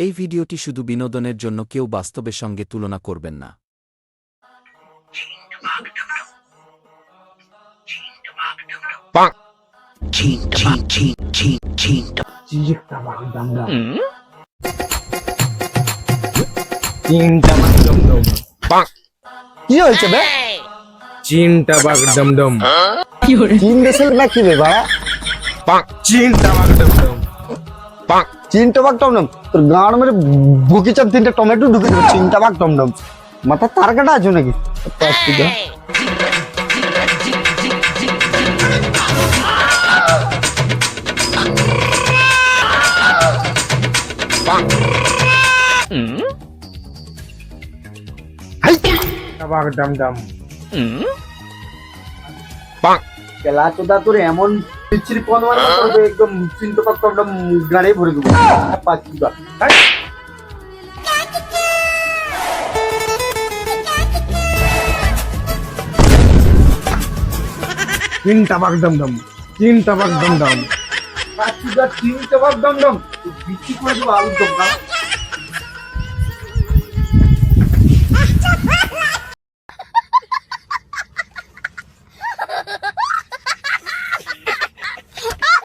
এই ভিডিওটি শুধু বিনোদনের জন্য, কেউ বাস্তবের সঙ্গে তুলনা করবেন না। কি হয়েছে বে? চিনটা বাঘ ডমডম চীন দেশের নাকি রে ভাড়া? চিনটা বাঘ ডমডম চীন টবাক টমডম তোর গাঁড় মেরে বুকি চাপ তিনটা টমেটো ঢুকে দেবে। চীন টবাক টমডম মাথা তার কাটা আছে নাকি? বাঘ ডমডম কেলা চোদা তোর এমন বিচ্ছিরি কোন মানে করবে একদম চীন টবাক টমডম গাড়ি ভরে দেবো। পাচ্ছি বা চিনটা বাঘ ডমডম চিনটা বাঘ ডমডম পাচ্ছি বা চীন টবাক টমডম বিচ্ছি করে দেবো আলুর দম।